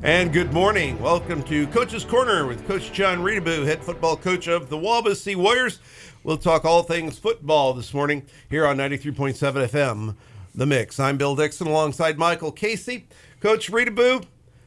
And good morning. Welcome to Coach's Corner with Coach John Reutebuch, head football coach of the Wawasee Warriors. We'll talk all things football this morning here on 93.7 FM, The Mix. I'm Bill Dixon alongside Michael Casey. Coach Reutebuch,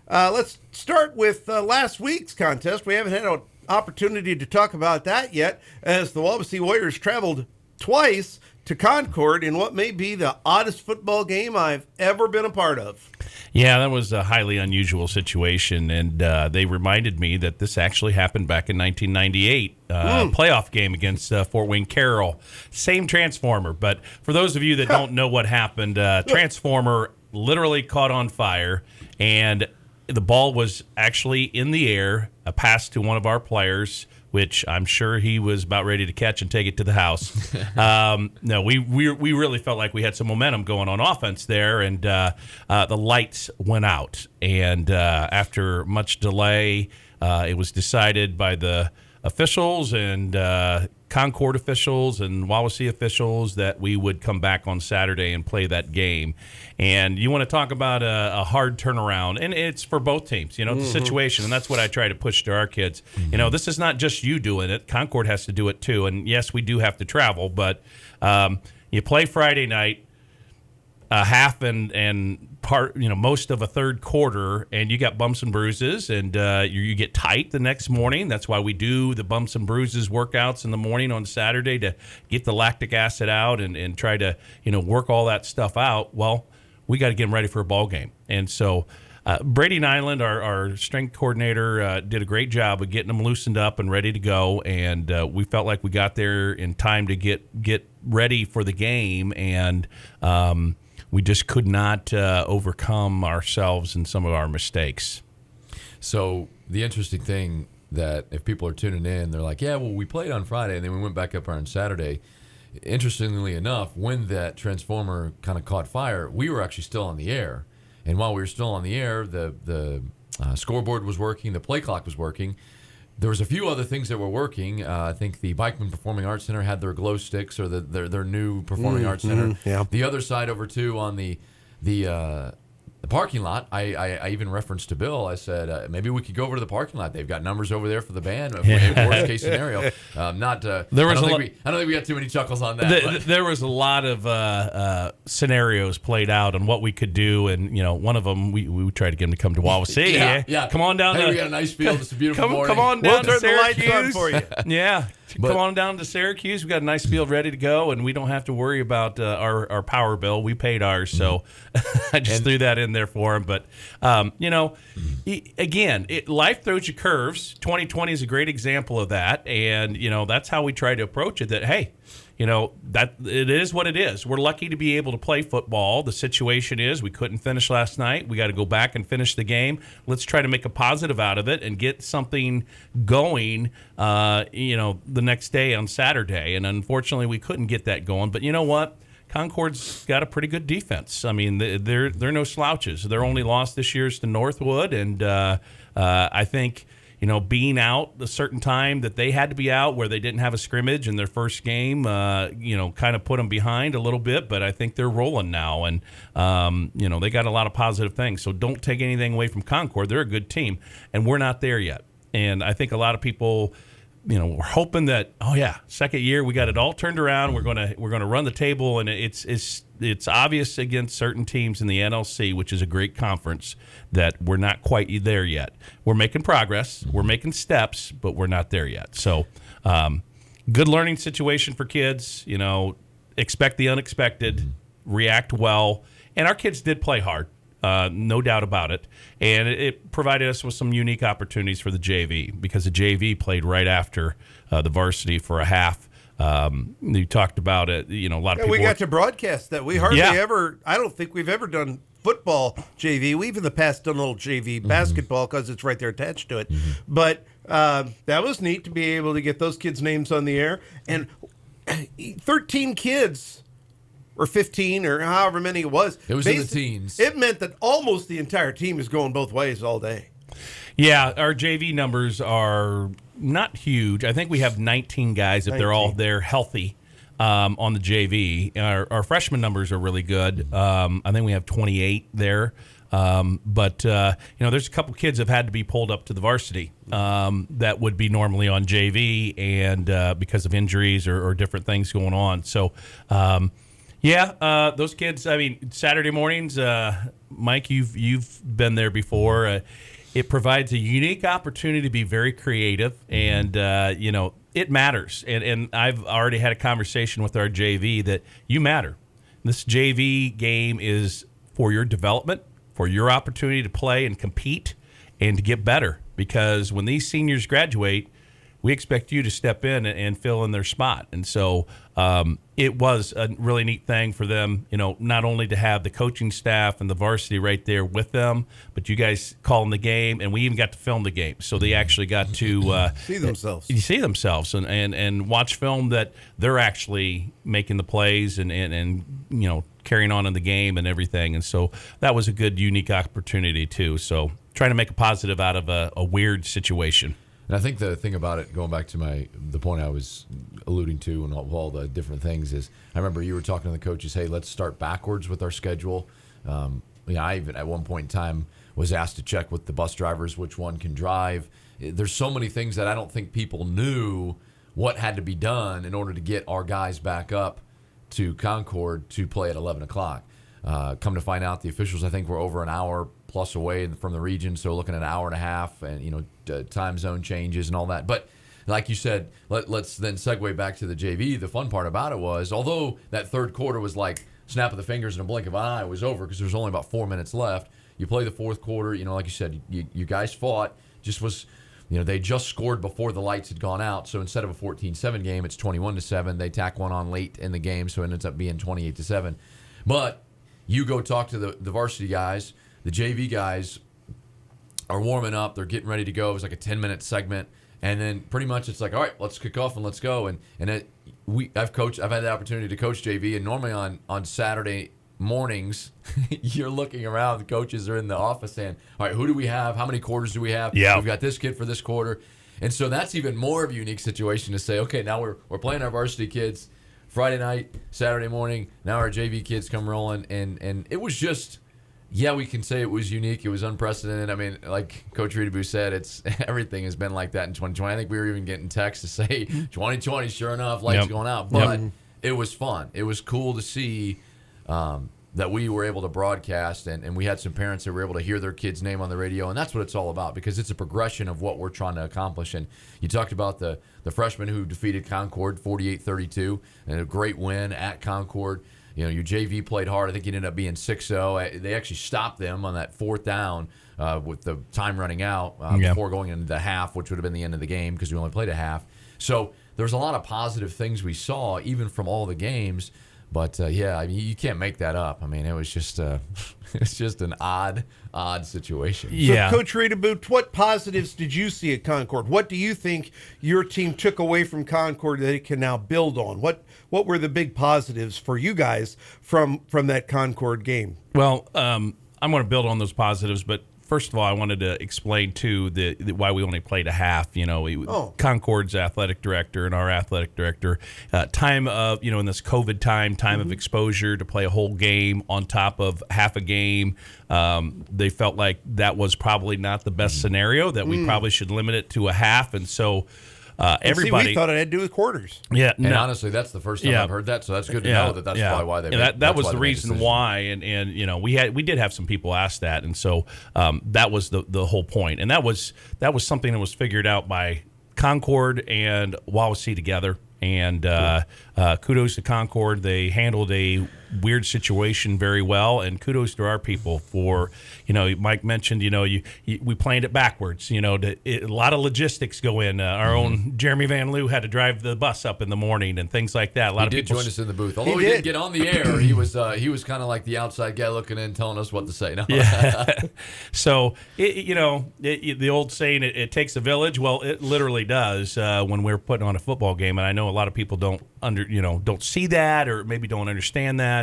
let's start with last week's contest. We haven't had an opportunity to talk about that yet, as the Wawasee Warriors traveled twice to Concord in what may be the oddest football game I've ever been a part of. Yeah, that was a highly unusual situation, and they reminded me that this actually happened back in 1998, playoff game against Fort Wayne Carroll. Same transformer, but for those of you that don't know what happened, transformer literally caught on fire, and the ball was actually in the air, a pass to one of our players, which I'm sure he was about ready to catch and take it to the house. No, we really felt like we had some momentum going on offense there, and the lights went out. And after much delay, it was decided by the officials and Concord officials and Wawasee officials that we would come back on Saturday and play that game. And you want to talk about a hard turnaround, and it's for both teams, the situation, and that's what I try to push to our kids. This is not just you doing it. Concord has to do it too, and yes, we do have to travel, but you play Friday night, half and part, most of a third quarter, and you got bumps and bruises, and you get tight the next morning. That's why we do the bumps and bruises workouts in the morning on Saturday to get the lactic acid out and try to work all that stuff out. Well, we got to get them ready for a ball game, and so Brady Nyland, our strength coordinator, did a great job of getting them loosened up and ready to go, and we felt like we got there in time to get ready for the game, and we just could not overcome ourselves in some of our mistakes. So the interesting thing that if people are tuning in, they're like, yeah, well, we played on Friday and then we went back up on Saturday. Interestingly enough, when that transformer kind of caught fire, we were actually still on the air. And while we were still on the air, the scoreboard was working, the play clock was working. There was a few other things that were working. I think the Bikeman Performing Arts Center had their glow sticks, or their new Performing Arts Center. Yeah. The other side over too on the parking lot, I even referenced to Bill. I said maybe we could go over to the parking lot. They've got numbers over there for the band. Worst case scenario. I don't think we got too many chuckles on that. There was a lot of scenarios played out on what we could do, and one of them we tried to get them to come to Wawasee. Yeah. Come on down. We got a nice field. It's a beautiful morning. Come on down to We'll turn the lights Syracuse. on for you. Yeah. Come on down to Syracuse. We got a nice field ready to go, and we don't have to worry about our power bill. We paid ours, so I just threw that in there for him. But again, life throws you curves. 2020 is a great example of that, and that's how we try to approach it. That hey, that it is what it is. We're lucky to be able to play football. The situation is we couldn't finish last night. We got to go back and finish the game. Let's try to make a positive out of it and get something going, the next day on Saturday. And unfortunately, we couldn't get that going. But you know what? Concord's got a pretty good defense. I mean, they're no slouches. Their only loss this year is to Northwood, and I think being out a certain time that they had to be out where they didn't have a scrimmage in their first game, kind of put them behind a little bit, but I think they're rolling now, and, they got a lot of positive things. So don't take anything away from Concord. They're a good team, and we're not there yet. And I think a lot of people, we're hoping that, second year we got it all turned around. We're gonna run the table, and it's obvious against certain teams in the NLC, which is a great conference, that we're not quite there yet. We're making progress, we're making steps, but we're not there yet. So, good learning situation for kids. Expect the unexpected, react well, and our kids did play hard. No doubt about it. And it provided us with some unique opportunities for the JV, because the JV played right after the varsity for a half. You talked about it. A lot of people. We got to broadcast that. We hardly ever, I don't think we've ever done football JV. We've in the past done a little JV basketball because it's right there attached to it. But that was neat to be able to get those kids' names on the air. And 13 kids, or 15, or however many it was. It was in the teens. It meant that almost the entire team is going both ways all day. Yeah, our JV numbers are not huge. I think we have 19 guys if they're all there healthy on the JV. Our freshman numbers are really good. I think we have 28 there. But there's a couple kids have had to be pulled up to the varsity that would be normally on JV, and because of injuries or different things going on. So, those kids. I mean, Saturday mornings, Mike, you've been there before. It provides a unique opportunity to be very creative, and it matters. And I've already had a conversation with our JV that you matter. This JV game is for your development, for your opportunity to play and compete and to get better. Because when these seniors graduate, we expect you to step in and fill in their spot. And so it was a really neat thing for them, not only to have the coaching staff and the varsity right there with them, but you guys calling the game, and we even got to film the game. So they actually got to see themselves and watch film that they're actually making the plays and carrying on in the game and everything. And so that was a good, unique opportunity too. So trying to make a positive out of a weird situation. And I think the thing about it, going back to the point I was alluding to and all the different things, is I remember you were talking to the coaches, hey, let's start backwards with our schedule. I even at one point in time was asked to check with the bus drivers which one can drive. There's so many things that I don't think people knew what had to be done in order to get our guys back up to Concord to play at 11 o'clock. Come to find out, the officials, I think, were over an hour plus away from the region, so looking at an hour and a half, and time zone changes and all that. But like you said, let's then segue back to the JV. The fun part about it was, although that third quarter was like snap of the fingers and a blink of an eye was over because there was only about 4 minutes left. You play the fourth quarter, like you said, you guys fought. Just was, they just scored before the lights had gone out. So instead of a 14-7 game, it's 21-7. They tack one on late in the game, so it ends up being 28-7. But you go talk to the varsity guys. The JV guys are warming up. They're getting ready to go. It was like a 10-minute segment. And then pretty much it's like, all right, let's kick off and let's go. I've had the opportunity to coach JV, and normally on Saturday mornings, you're looking around, the coaches are in the office saying, all right, who do we have? How many quarters do we have? Yeah. We've got this kid for this quarter. And so that's even more of a unique situation to say, okay, now we're playing our varsity kids Friday night, Saturday morning. Now our JV kids come rolling. And it was just, we can say it was unique. It was unprecedented. I mean, like Coach Reutebuch said, everything has been like that in 2020. I think we were even getting texts to say 2020, sure enough, lights going out. But it was fun. It was cool to see that we were able to broadcast, and we had some parents that were able to hear their kid's name on the radio, and that's what it's all about, because it's a progression of what we're trying to accomplish. And you talked about the freshman who defeated Concord 48-32, and a great win at Concord. Your JV played hard. I think it ended up being 6-0. They actually stopped them on that fourth down with the time running out before going into the half, which would have been the end of the game because we only played a half. So there's a lot of positive things we saw, even from all the games. But you can't make that up. I mean, it was just it's just an odd situation. So, Coach Reutebuch, what positives did you see at Concord? What do you think your team took away from Concord that it can now build on? What were the big positives for you guys from that Concord game? Well, I'm going to build on those positives, but first of all, I wanted to explain too why we only played a half. Concord's athletic director and our athletic director, time of in this COVID time of exposure to play a whole game on top of half a game. They felt like that was probably not the best scenario. That we probably should limit it to a half, and so. Everybody, we thought it had to do with quarters. Yeah, and honestly, that's the first time I've heard that. So that's good to know that's probably why they. That was the reason why, and we did have some people ask that, and so that was the whole point, and that was something that was figured out by Concord and Wawasee together. And kudos to Concord. They handled a weird situation very well, and kudos to our people for, Mike mentioned, we planned it backwards. A lot of logistics go in. Our own Jeremy Van Loo had to drive the bus up in the morning and things like that. A lot of people join us in the booth. Although he didn't get on the air, he was kind of like the outside guy looking in, telling us what to say. No. Yeah. So the old saying, it takes a village. Well, it literally does when we're putting on a football game, and I know a lot of people don't see that, or maybe don't understand that.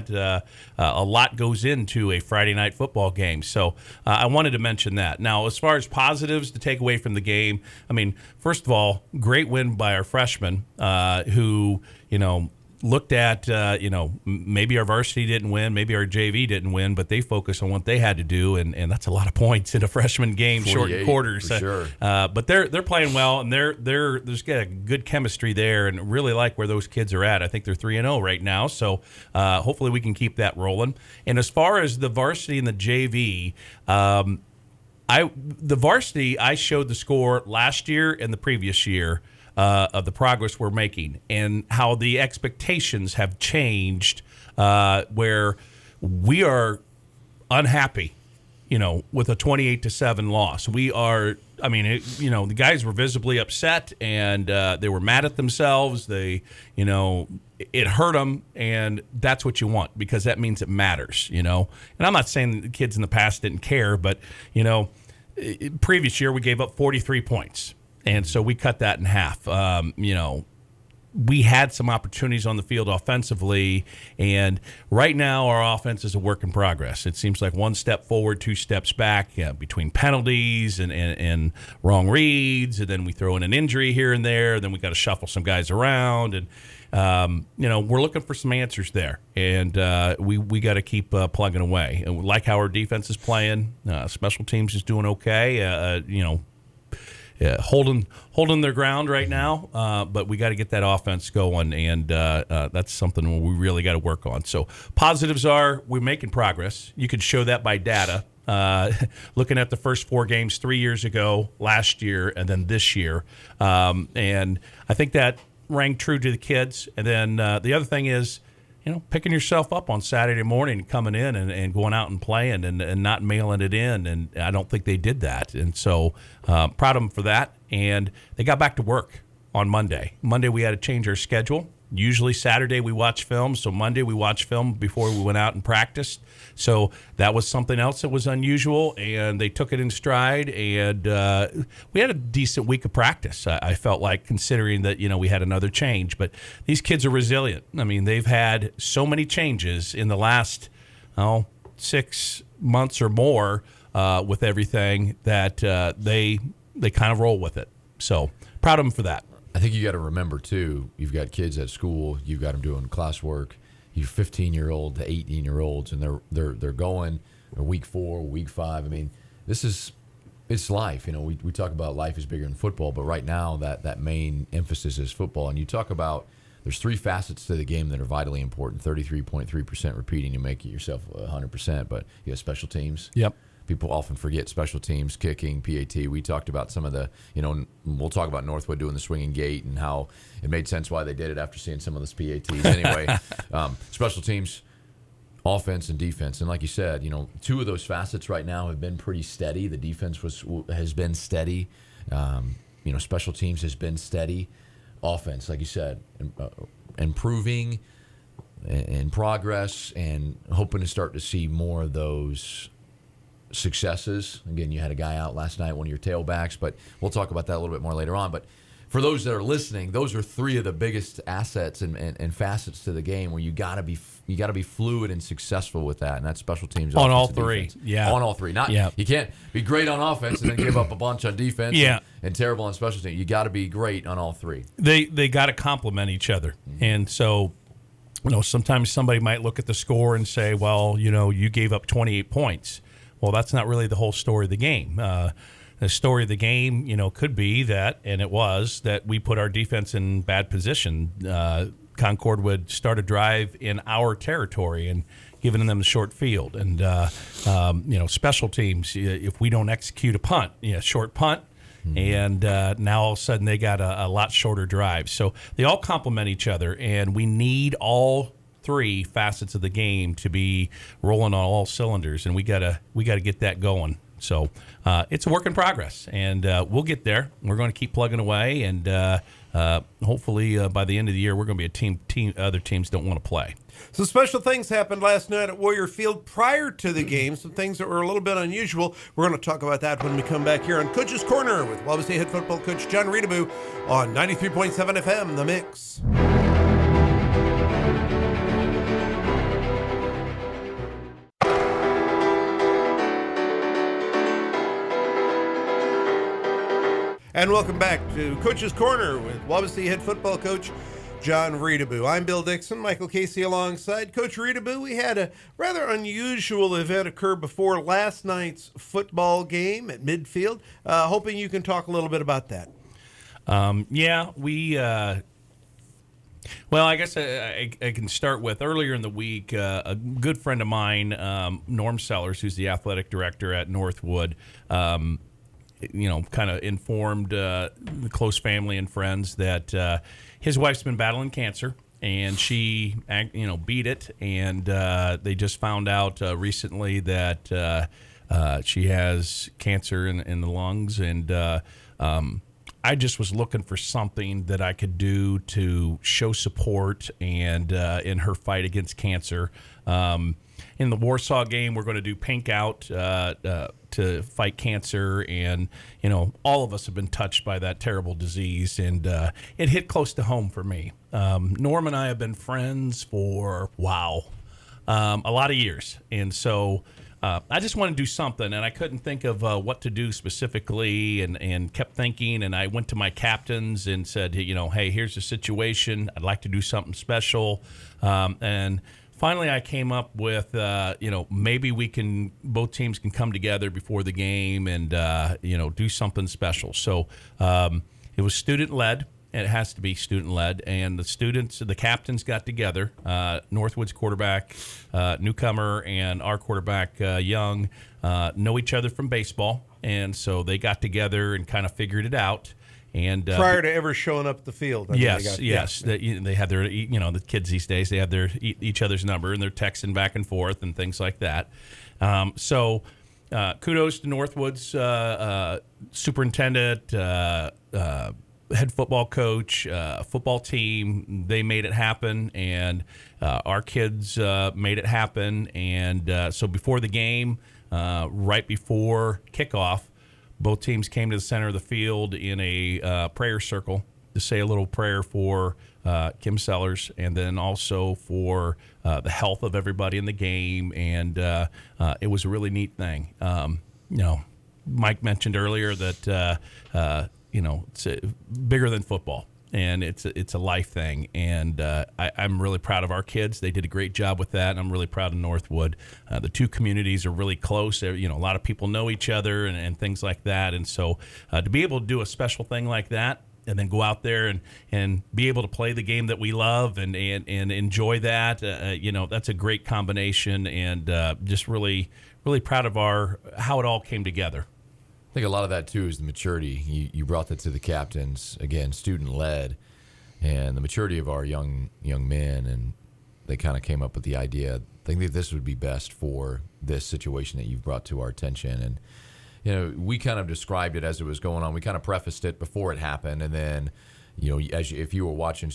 A lot goes into a Friday night football game. So I wanted to mention that. Now, as far as positives to take away from the game, I mean, first of all, great win by our freshmen who, looked at, maybe our varsity didn't win, maybe our JV didn't win, but they focused on what they had to do, and that's a lot of points in a freshman game, short quarters. For sure. But they're playing well, and there's got a good chemistry there, and really like where those kids are at. I think they're 3-0 right now, so hopefully we can keep that rolling. And as far as the varsity and the JV, the varsity, I showed the score last year and the previous year of the progress we're making and how the expectations have changed, where we are unhappy, with a 28-7 loss. We are, the guys were visibly upset, and they were mad at themselves. They, it hurt them, and that's what you want, because that means it matters, And I'm not saying the kids in the past didn't care, but, previous year we gave up 43 points. And so we cut that in half. We had some opportunities on the field offensively, and right now our offense is a work in progress. It seems like one step forward, two steps back, between penalties and wrong reads, and then we throw in an injury here and there. Then we got to shuffle some guys around, and we're looking for some answers there, and we got to keep plugging away. And we like how our defense is playing. Special teams is doing okay. Holding their ground right now, but we got to get that offense going, and that's something we really got to work on. So positives are we're making progress. You can show that by data. Looking at the first 4 games 3 years ago, last year, and then this year, and I think that rang true to the kids. And then the other thing is, picking yourself up on Saturday morning, coming in and going out and playing and not mailing it in. And I don't think they did that. And so proud of them for that. And they got back to work on Monday. Monday we had to change our schedule. Usually Saturday we watch film, so Monday we watched film before we went out and practiced. So that was something else that was unusual, and they took it in stride, and we had a decent week of practice, I felt like, considering that, we had another change. But these kids are resilient. They've had so many changes in the last 6 months or more with everything that they kind of roll with it. So proud of them for that. I think you got to remember, too, you've got kids at school, you've got them doing classwork, you 15-year-old to 18-year-olds, and they're going week 4, week 5. It's life. We talk about life is bigger than football, but right now that main emphasis is football. And you talk about there's 3 facets to the game that are vitally important. 33.3% repeating, you make it yourself 100%, but you have special teams. Yep. People often forget special teams, kicking, PAT. We talked about some of the, we'll talk about Northwood doing the swinging gate and how it made sense why they did it after seeing some of those PATs. Anyway, special teams, offense, and defense. And like you said, 2 of those facets right now have been pretty steady. The defense has been steady. Special teams has been steady. Offense, like you said, improving in progress, and hoping to start to see more of those successes. Again, you had a guy out last night, one of your tailbacks, but we'll talk about that a little bit more later on. But for those that are listening, those are 3 of the biggest assets and facets to the game where you got to be fluid and successful with that, and that's special teams on all 3. Yeah, on all 3. You can't be great on offense and then give up a bunch on defense. Yeah. and terrible on special teams. You got to be great on all 3. They got to complement each other, and so. Sometimes somebody might look at the score and say, well, you gave up 28 points. Well, that's not really the whole story of the game. The story of the game, could be that, and it was, that we put our defense in bad position. Concord would start a drive in our territory and giving them the short field. And, special teams, if we don't execute a punt, short punt, and now all of a sudden they got a lot shorter drive. So they all complement each other, and we need all 3 facets of the game to be rolling on all cylinders, and we gotta get that going. So it's a work in progress, and we'll get there. We're going to keep plugging away, and hopefully by the end of the year we're going to be a team other teams don't want to play. So special things happened last night at Warrior Field prior to the game, some things that were a little bit unusual. We're going to talk about that when we come back here on Coach's Corner with Wawasee head football coach John Reutebuch on 93.7 FM, The Mix. And welcome back to Coach's Corner with Wawasee head football coach John Reutebuch. I'm Bill Dixon, Michael Casey alongside Coach Reutebuch. We had a rather unusual event occur before last night's football game at midfield. Hoping you can talk a little bit about that. Well, I guess I can start with earlier in the week, a good friend of mine, Norm Sellers, who's the athletic director at Northwood, kind of informed the close family and friends that his wife's been battling cancer, and she, beat it. And they just found out recently that she has cancer in the lungs, and I just was looking for something that I could do to show support and in her fight against cancer. In the Warsaw game, we're going to do Pink Out to fight cancer, and all of us have been touched by that terrible disease, and it hit close to home for me. Norm and I have been friends for a lot of years, and so I just want to do something, and I couldn't think of what to do specifically, and kept thinking, and I went to my captains and said, hey, here's the situation. I'd like to do something special, and finally I came up with, maybe both teams can come together before the game and, do something special. So it was student-led. It has to be student-led, and the captains got together. Northwood's quarterback, newcomer, and our quarterback, Young, know each other from baseball, and so they got together and kind of figured it out. And prior to ever showing up at the field, yes. They have their, the kids these days, they have their each other's number, and they're texting back and forth and things like that. So kudos to Northwood's superintendent, head football coach, football team. They made it happen, and our kids made it happen. And so before the game, right before kickoff, both teams came to the center of the field in a prayer circle to say a little prayer for Kim Sellers, and then also for the health of everybody in the game. And it was a really neat thing. Mike mentioned earlier that it's bigger than football, and it's a life thing. And I'm really proud of our kids. They did a great job with that, and I'm really proud of Northwood. The two communities are really close. A lot of people know each other and things like that. And so to be able to do a special thing like that, and then go out there and be able to play the game that we love and enjoy that, that's a great combination. And just really, really proud of how it all came together. I think a lot of that, too, is the maturity. You brought that to the captains, again, student-led, and the maturity of our young men, and they kind of came up with the idea. I think that this would be best for this situation that you've brought to our attention. And, we kind of described it as it was going on. We kind of prefaced it before it happened, and then, if you were watching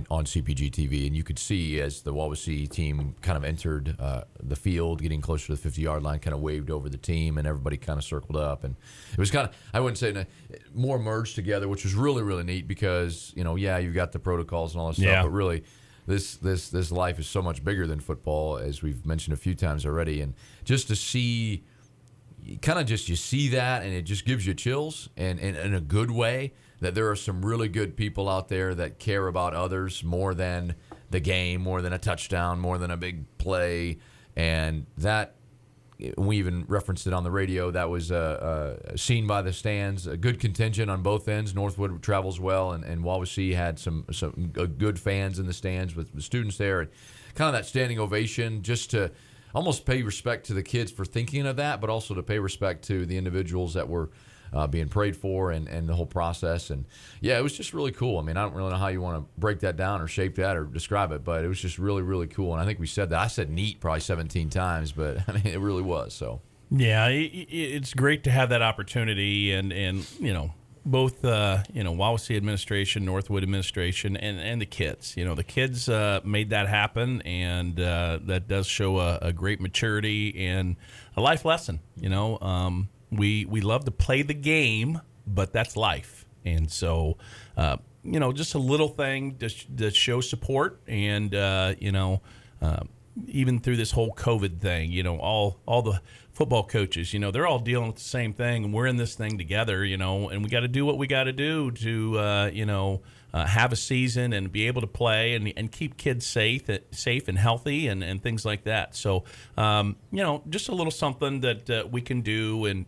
on CPG-TV, and you could see as the Wawasee team kind of entered the field, getting closer to the 50-yard line, kind of waved over the team, and everybody kind of circled up, and it was kind of, I wouldn't say more merged together, which was really, really neat because you've got the protocols and all this stuff, but really this life is so much bigger than football, as we've mentioned a few times already, and just to see, you see that, and it just gives you chills, and in a good way. That there are some really good people out there that care about others more than the game, more than a touchdown, more than a big play. And that, we even referenced it on the radio, that was seen by the stands. A good contingent on both ends. Northwood travels well, and Wawasee had some good fans in the stands with the students there. And kind of that standing ovation, just to almost pay respect to the kids for thinking of that, but also to pay respect to the individuals that were being prayed for and the whole process. And it was just really cool. I don't really know how you want to break that down or shape that or describe it, but it was just really, really cool. And I think we said that. I said neat probably 17 times, but it really was. So yeah, it's great to have that opportunity, and both Wawasee administration, Northwood administration, and the kids. The kids made that happen, and that does show a great maturity and a life lesson. We love to play the game, but that's life. And so, just a little thing to show support and, even through this whole COVID thing, all the football coaches, they're all dealing with the same thing, and we're in this thing together, and we got to do what we got to do to, have a season and be able to play and keep kids safe and healthy and things like that. So, just a little something that we can do and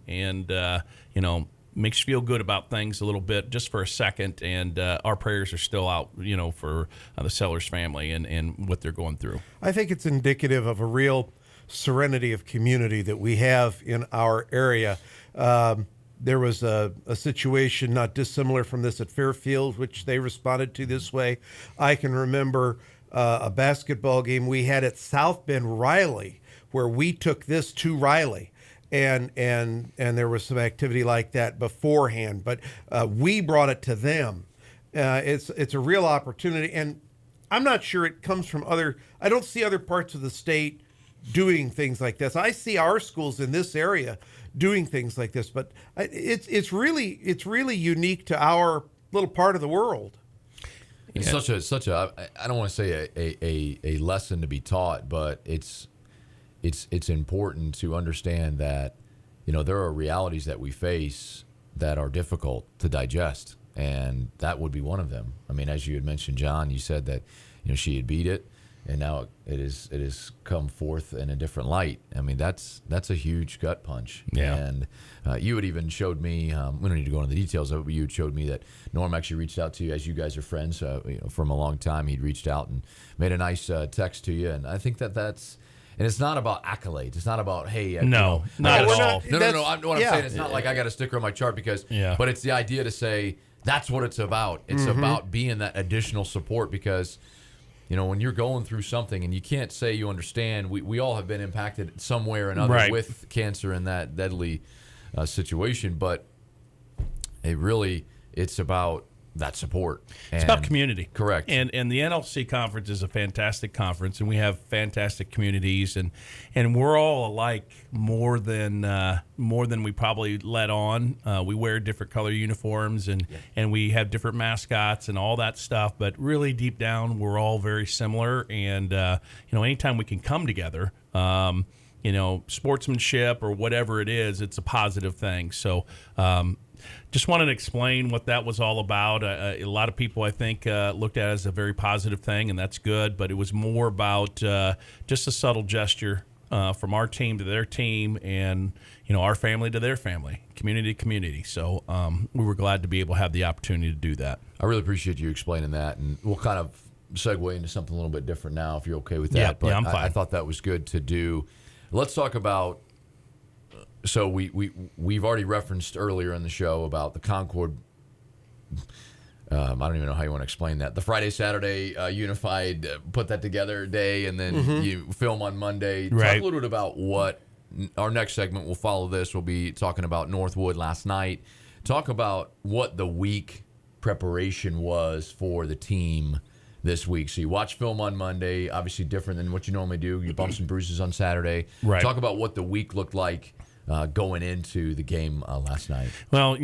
makes you feel good about things a little bit just for a second. And our prayers are still out, for the Sellers family and what they're going through. I think it's indicative of a real serenity of community that we have in our area. There was a situation not dissimilar from this at Fairfield, which they responded to this way. I can remember a basketball game we had at South Bend Riley, where we took this to Riley. And there was some activity like that beforehand, but we brought it to them. It's a real opportunity, and I'm not sure it comes from I don't see other parts of the state doing things like this. I see our schools in this area doing things like this, but it's really unique to our little part of the world. It's such a I don't want to say a lesson to be taught, but it's important to understand that there are realities that we face that are difficult to digest, and that would be one of them. I mean, as you had mentioned, John, you said that she had beat it, and now it is come forth in a different light. I mean, that's a huge gut punch. Yeah. And you had even showed me. We don't need to go into the details of it, but you had showed me that Norm actually reached out to you, as you guys are friends from a long time. He'd reached out and made a nice text to you, and I think that's. And it's not about accolades. It's not about, hey, not at all. No. What I'm saying, it's not like I got a sticker on my chart but it's the idea to say that's what it's about. It's about being that additional support because, when you're going through something and you can't say you understand, we all have been impacted some way or another with cancer and that deadly situation. But it's about that support. It's about community. Correct. And the NLC conference is a fantastic conference, and we have fantastic communities, and we're all alike more than we probably let on. We wear different color uniforms and we have different mascots and all that stuff, but really deep down we're all very similar. And anytime we can come together, sportsmanship or whatever it is, it's a positive thing. So just wanted to explain what that was all about. A lot of people, I think, looked at it as a very positive thing, and that's good. But it was more about just a subtle gesture from our team to their team, and our family to their family, community to community. So we were glad to be able to have the opportunity to do that. I really appreciate you explaining that, and we'll kind of segue into something a little bit different now, if you're okay with that. Yeah, but I'm fine. I thought that was good to do. Let's talk about. So we've already referenced earlier in the show about the Concord. I don't even know how you want to explain that. The Friday, Saturday unified, put that together day, and then you film on Monday. Right. Talk a little bit about what our next segment will follow this. We'll be talking about Northwood last night. Talk about what the week preparation was for the team this week. So you watch film on Monday, obviously different than what you normally do. You bumps and bruises on Saturday. Right. Talk about what the week looked like going into the game last night. Well,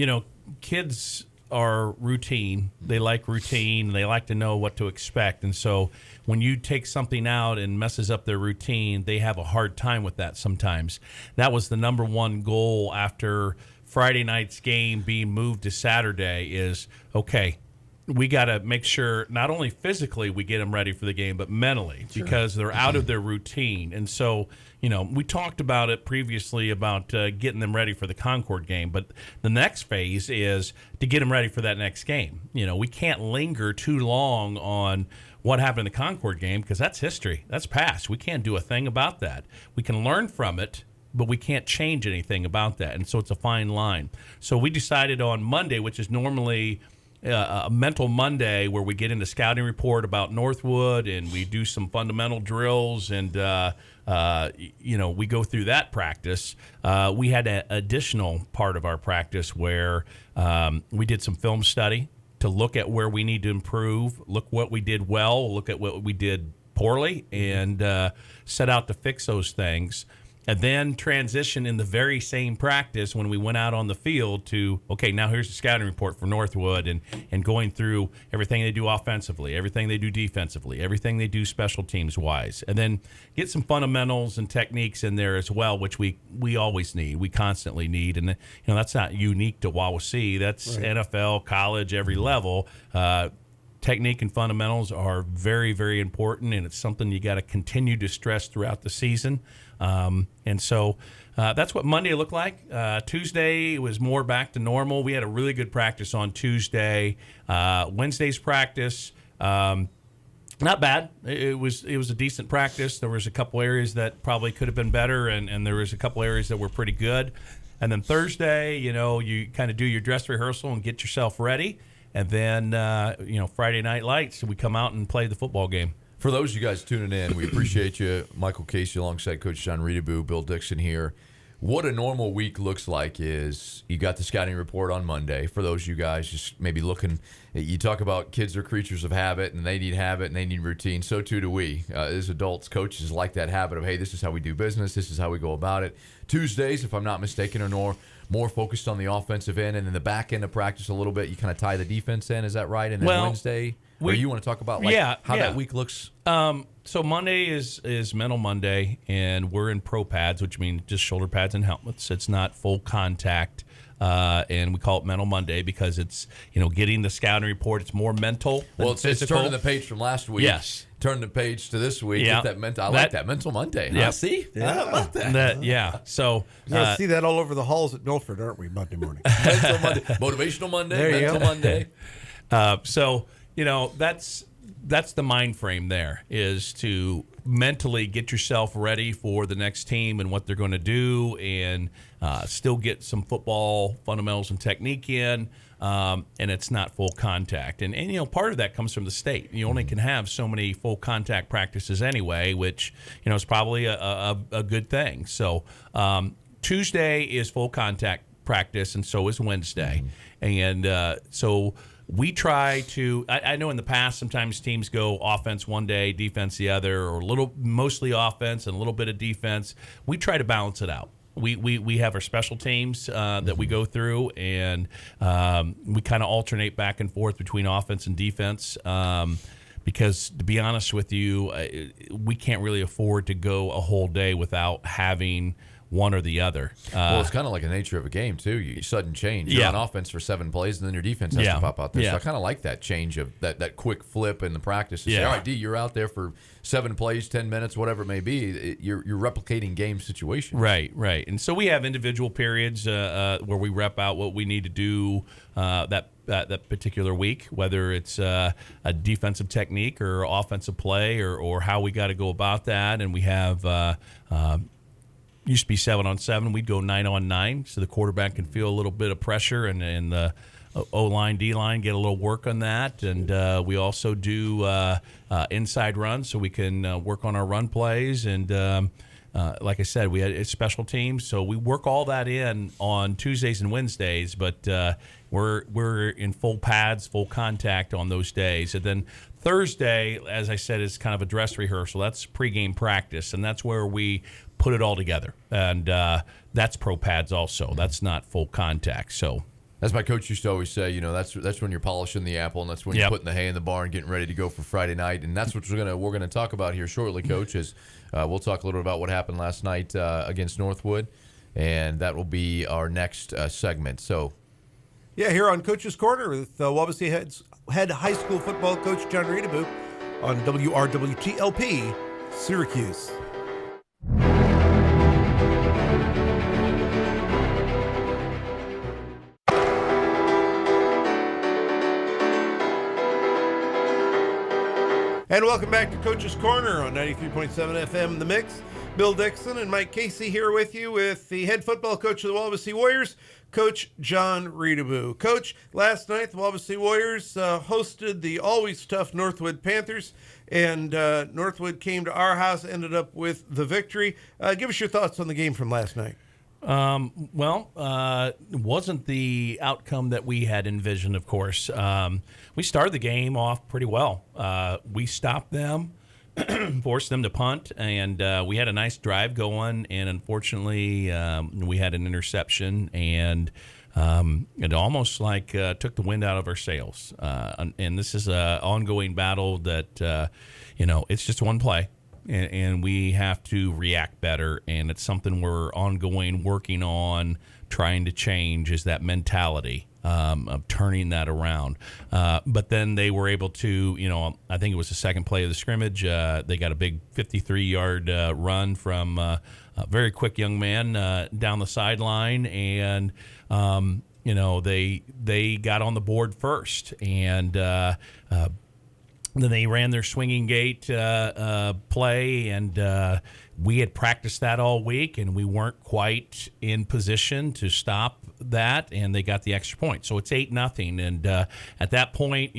kids are routine. They like routine. They like to know what to expect. And so when you take something out and messes up their routine, they have a hard time with that sometimes. That was the number one goal after Friday night's game being moved to Saturday is, okay, we got to make sure not only physically we get them ready for the game, but mentally, because they're out of their routine. And so, we talked about it previously about getting them ready for the Concord game, but the next phase is to get them ready for that next game. We can't linger too long on what happened in the Concord game because that's history. That's past. We can't do a thing about that. We can learn from it, but we can't change anything about that. And so it's a fine line. So we decided on Monday, which is normally a mental Monday, where we get into scouting report about Northwood and we do some fundamental drills and we go through that practice. We had an additional part of our practice where we did some film study to look at where we need to improve, look what we did well, look at what we did poorly, and set out to fix those things. and then transition in the very same practice when we went out on the field to, okay, now here's the scouting report for Northwood, and going through everything they do offensively, everything they do defensively, everything they do special teams wise, and then get some fundamentals and techniques in there as well, which we always need, we constantly need. And that's not unique to Wawasee. That's right. NFL, college, every level. Technique and fundamentals are very, very important, and it's something you got to continue to stress throughout the season. And so that's what Monday looked like. Tuesday was more back to normal. We had a really good practice on Tuesday. Wednesday's practice, not bad. It was a decent practice. There was a couple areas that probably could have been better, and there was a couple areas that were pretty good. And then Thursday, you kind of do your dress rehearsal and get yourself ready. And then, Friday Night Lights, we come out and play the football game. For those of you guys tuning in, we appreciate you. Michael Casey alongside Coach John Reutebuch, Bill Dixon here. What a normal week looks like is you got the scouting report on Monday. For those of you guys just maybe looking, you talk about kids are creatures of habit, and they need routine. So too do we. As adults, coaches like that habit of, hey, this is how we do business. This is how we go about it. Tuesdays, if I'm not mistaken, are more focused on the offensive end, and then the back end of practice a little bit. You kind of tie the defense in. Is that right? And then Wednesday, or you want to talk about how that week looks? So Monday is Mental Monday, and we're in pro pads, which means just shoulder pads and helmets. It's not full contact, and we call it Mental Monday because it's getting the scouting report. It's more mental than physical. It's turning the page from last week. Yes. Turn the page to this week. Yeah. Get that mental. I like that Mental Monday. Yeah. See? Yeah. I love that. So You're going to see that all over the halls at Milford, aren't we, Monday morning? Mental Monday. Motivational Monday. There you Mental go. Monday. That's the mind frame there, is to mentally get yourself ready for the next team and what they're going to do, and still get some football fundamentals and technique in, and it's not full contact. And part of that comes from the state. You only can have so many full contact practices anyway, which is probably a good thing. So Tuesday is full contact practice, and so is Wednesday. And so we try to, I know in the past sometimes teams go offense one day, defense the other, or mostly offense and a little bit of defense. We try to balance it out. We have our special teams that we go through, and we kind of alternate back and forth between offense and defense. Because to be honest with you, we can't really afford to go a whole day without having one or the other. Well, it's kind of like the nature of a game, too. You sudden change. You're on offense for 7 plays, and then your defense has to pop out there. So I kind of like that change of that quick flip in the practice. To say, all right, D, you're out there for 7 plays, 10 minutes, whatever it may be. You're replicating game situations. Right. And so we have individual periods where we rep out what we need to do that particular week, whether it's a defensive technique or offensive play or how we got to go about that. And we have used to be 7-on-7. We'd go 9-on-9, so the quarterback can feel a little bit of pressure, and the O-line, D-line get a little work on that. And we also do inside runs, so we can work on our run plays. And like I said, we had special teams, so we work all that in on Tuesdays and Wednesdays. But we're in full pads, full contact on those days. And then Thursday, as I said, is kind of a dress rehearsal. That's pregame practice, and that's where we put it all together. And that's pro pads also. That's not full contact. So, as my coach used to always say, that's when you're polishing the apple, and that's when you're putting the hay in the barn, getting ready to go for Friday night. And that's what we're gonna talk about here shortly, Coach. Is we'll talk a little bit about what happened last night against Northwood, and that will be our next segment. So, here on Coach's Corner with Wawasee head high school football coach John Reutebuch on WRWTLP Syracuse. And welcome back to Coach's Corner on 93.7 FM The Mix. Bill Dixon and Mike Casey here with you with the head football coach of the Wawasee Warriors, Coach John Reutebuch. Coach, last night the Wawasee Warriors hosted the always tough Northwood Panthers, and Northwood came to our house, ended up with the victory. Give us your thoughts on the game from last night. It wasn't the outcome that we had envisioned, of course. We started the game off pretty well. We stopped them. forced them to punt, and we had a nice drive going, and unfortunately we had an interception, and it almost like took the wind out of our sails. And this is an ongoing battle that, it's just one play. And we have to react better, and it's something we're ongoing working on, trying to change, is that mentality of turning that around. But then they were able to, I think it was the second play of the scrimmage, they got a big 53-yard run from a very quick young man down the sideline, and they got on the board first, and then they ran their swinging gate play, and we had practiced that all week, and we weren't quite in position to stop that, and they got the extra point. So it's 8-0, and at that point,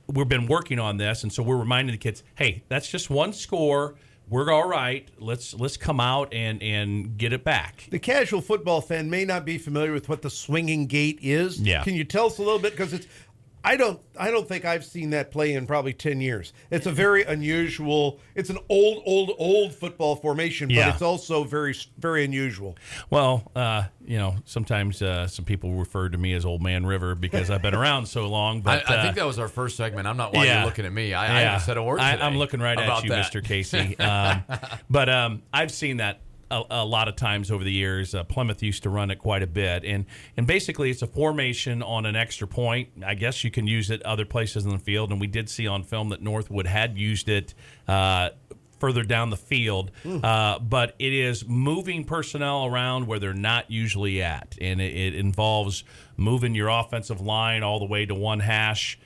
we've been working on this, and so we're reminding the kids, hey, that's just one score. We're all right. Let's come out and get it back. The casual football fan may not be familiar with what the swinging gate is. Yeah. Can you tell us a little bit? Because I don't think I've seen that play in probably 10 years. It's a very unusual, it's an old football formation, but it's also very, very unusual. Well, sometimes some people refer to me as Old Man River because I've been around so long. But I think that was our first segment. I'm not why you're looking at me. I haven't said a word today. I'm looking right at you, that. Mr. Casey. But I've seen that a lot of times over the years. Plymouth used to run it quite a bit, and basically it's a formation on an extra point. I guess you can use it other places in the field, and we did see on film that Northwood had used it further down the field, but it is moving personnel around where they're not usually at, and it involves moving your offensive line all the way to one hash,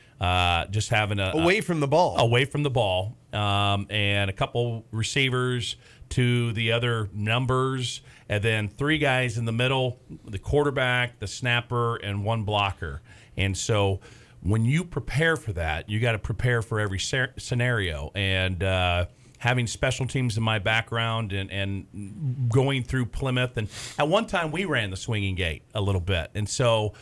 just having away from the ball, and a couple receivers to the other numbers, and then three guys in the middle, the quarterback, the snapper, and one blocker. And so when you prepare for that, you got to prepare for every scenario. And having special teams in my background and going through Plymouth, and at one time we ran the swinging gate a little bit. And so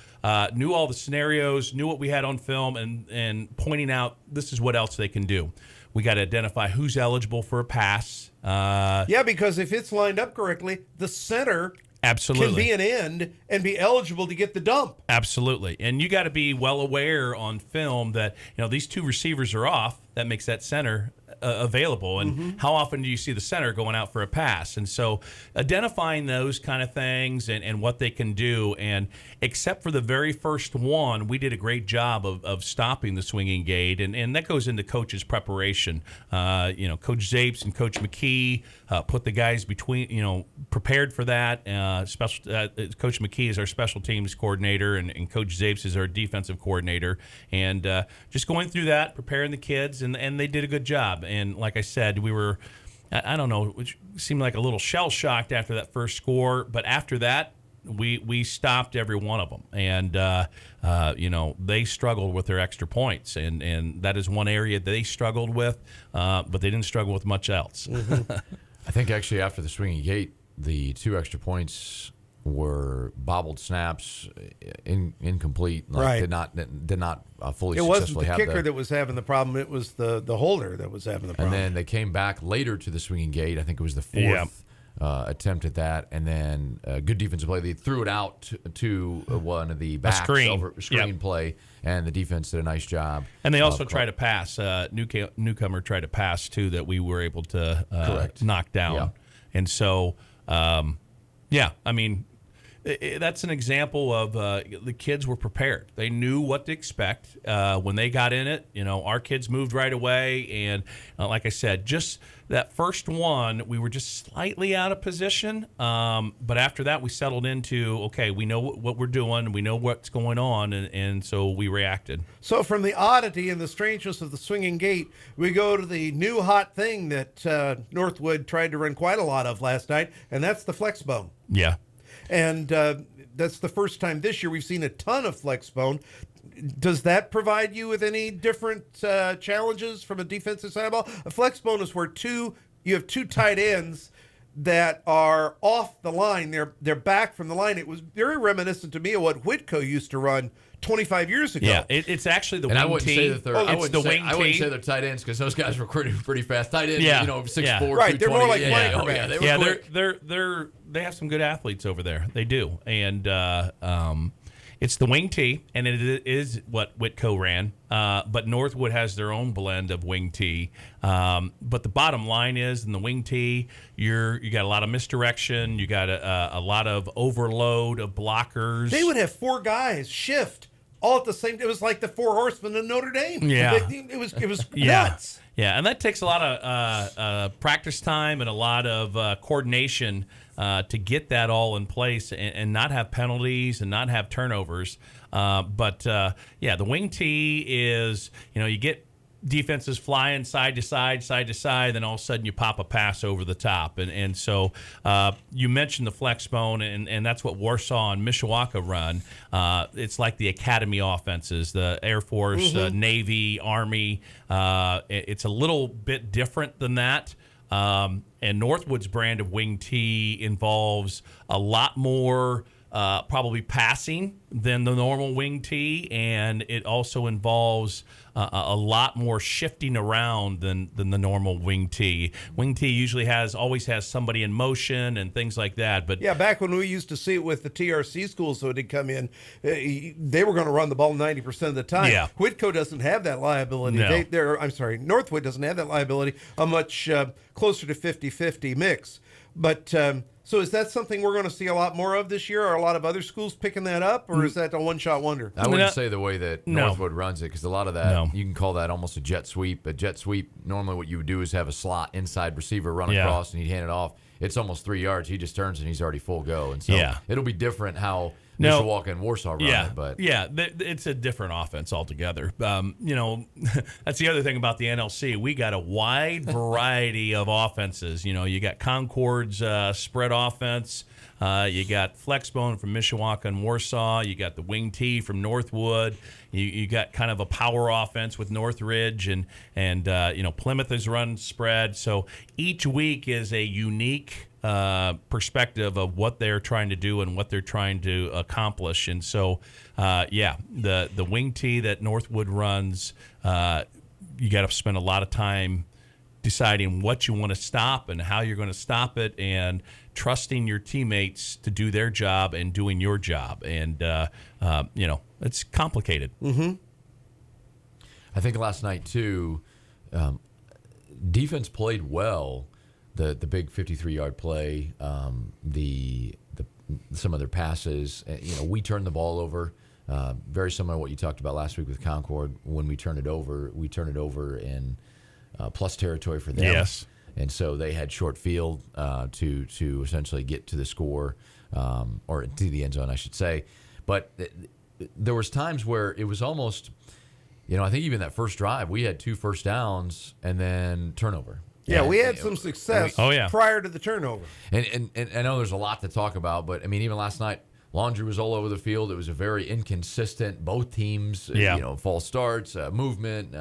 knew all the scenarios, knew what we had on film, and pointing out this is what else they can do. We got to identify who's eligible for a pass. Because if it's lined up correctly, the center absolutely can be an end and be eligible to get the dump. Absolutely. And you got to be well aware on film that these two receivers are off. That makes that center available. And how often do you see the center going out for a pass? And so identifying those kind of things and what they can do. And except for the very first one, we did a great job of stopping the swinging gate. And that goes into coach's preparation. Coach Zapes and Coach McKee put the guys between, prepared for that. Coach McKee is our special teams coordinator, and Coach Zapes is our defensive coordinator. And just going through that, preparing the kids, and they did a good job. And like I said, we were, I don't know, it seemed like a little shell-shocked after that first score. But after that, we stopped every one of them. And, they struggled with their extra points. And that is one area they struggled with, but they didn't struggle with much else. I think actually after the swinging gate, the two extra points were bobbled snaps, incomplete. Right. Did not fully it successfully wasn't the have kicker that was having the problem. It was the holder that was having the problem. And then they came back later to the swinging gate. I think it was the fourth attempt at that. And then good defensive play. They threw it out to one of the backs over screen play, and the defense did a nice job. And they also tried to pass. Newcomer tried to pass, too, that we were able to knock down. Yeah. And so, that's an example of the kids were prepared. They knew what to expect when they got in it. Our kids moved right away, and like I said, just that first one, we were just slightly out of position. But after that, we settled into, okay, we know what we're doing, we know what's going on, and so we reacted. So from the oddity and the strangeness of the swinging gate, we go to the new hot thing that Northwood tried to run quite a lot of last night, and that's the flex bone. Yeah. And that's the first time this year we've seen a ton of flex bone. Does that provide you with any different challenges from a defensive side of the ball? A flex bone is where you have two tight ends that are off the line. They're back from the line. It was very reminiscent to me of what Whitco used to run 25 years ago. Yeah, it's actually the And wing I wouldn't tee. say that they're. I wouldn't say they're tight ends because those guys were pretty fast. Tight ends, Yeah. 6'4", Right, they're more like yeah, flanker yeah, backs. they were quick. They have some good athletes over there. They do, and it's the wing tee, and it is what Whitco ran. But Northwood has their own blend of wing tee. But the bottom line is, in the wing tee, you got a lot of misdirection. You got a lot of overload of blockers. They would have 4 guys shift all at the same. It was like the 4 horsemen in Notre Dame. Yeah, it was yeah. nuts. Yeah, and that takes a lot of practice time and a lot of coordination to get that all in place and not have penalties and not have turnovers. But the wing tee is, you get defenses flying side to side, then all of a sudden you pop a pass over the top. And so you mentioned the flex bone, and that's what Warsaw and Mishawaka run. It's like the academy offenses, the Air Force, Navy, Army. It's a little bit different than that. And Northwood's brand of wing tee involves a lot more probably passing than the normal wing tee, and it also involves a lot more shifting around than the normal wing tee. Wing tee usually always has somebody in motion and things like that. But yeah, back when we used to see it with the TRC schools, so it had come in, they were going to run the ball 90% of the time. Yeah. Whitco doesn't have that liability. No. Northwood doesn't have that liability. A much closer to 50-50 mix. But so is that something we're going to see a lot more of this year? Are a lot of other schools picking that up, or is that a one-shot wonder? I wouldn't say the way that Northwood runs it, because a lot of that, you can call that almost a jet sweep. A jet sweep, normally what you would do is have a slot inside receiver run across, and he'd hand it off. It's almost 3 yards. He just turns, and he's already full go. And so it'll be different how Mishawaka and Warsaw run it. But it's a different offense altogether. That's the other thing about the NLC. We got a wide variety of offenses. You got Concord's spread offense. You got Flexbone from Mishawaka and Warsaw. You got the wing tee from Northwood. You got kind of a power offense with Northridge, and Plymouth is run spread. So each week is a unique perspective of what they're trying to do and what they're trying to accomplish. And so, the wing tee that Northwood runs, you got to spend a lot of time deciding what you want to stop and how you're going to stop it, and trusting your teammates to do their job and doing your job. And it's complicated. Mm-hmm. I think last night too, defense played well. The big 53-yard play, some of their passes. We turned the ball over. Very similar to what you talked about last week with Concord. When we turn it over in plus territory for them. Yes. And so they had short field to essentially get to the score, or to the end zone, I should say. But there was times where it was almost, I think even that first drive, we had 2 first downs and then turnover. Yeah, we had some success prior to the turnover. And I know there's a lot to talk about, but, even last night, Laundry was all over the field. It was a very inconsistent, both teams, false starts, movement,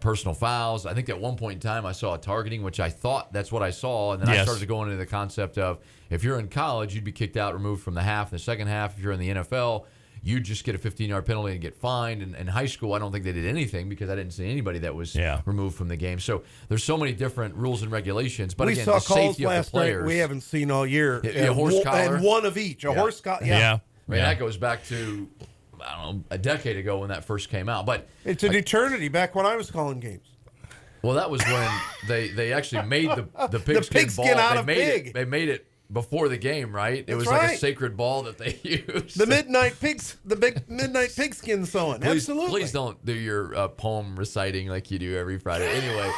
personal fouls. I think at one point in time I saw a targeting, which I thought that's what I saw, and then I started going into the concept of, if you're in college, you'd be kicked out, removed from the half. In the second half, if you're in the NFL, you just get a 15-yard penalty and get fined. And in high school, I don't think they did anything because I didn't see anybody that was removed from the game. So there's so many different rules and regulations. But we again, saw the calls safety of the players. Night we haven't seen all year. A horse collar. And one of each. Horse collar. I mean, that goes back to, I don't know, a decade ago when that first came out. But it's an eternity back when I was calling games. Well, that was when they actually made the pigskin ball. Out of pig. They made it before the game, right? It was like a sacred ball that they used. The big midnight pigskin sewing. Absolutely. Please don't do your poem reciting like you do every Friday. Anyway,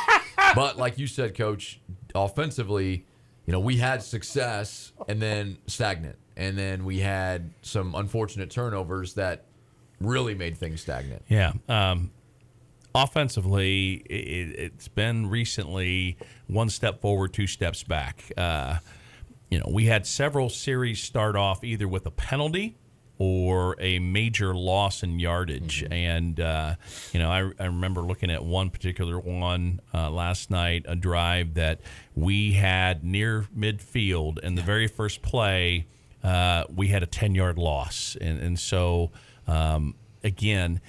but like you said, Coach, offensively, we had success and then stagnant, and then we had some unfortunate turnovers that really made things stagnant. Yeah. Offensively, it's been recently 1 step forward, 2 steps back. We had several series start off either with a penalty or a major loss in yardage. And, I remember looking at one particular one last night, a drive that we had near midfield, and the very first play, we had a 10-yard loss. And so, again,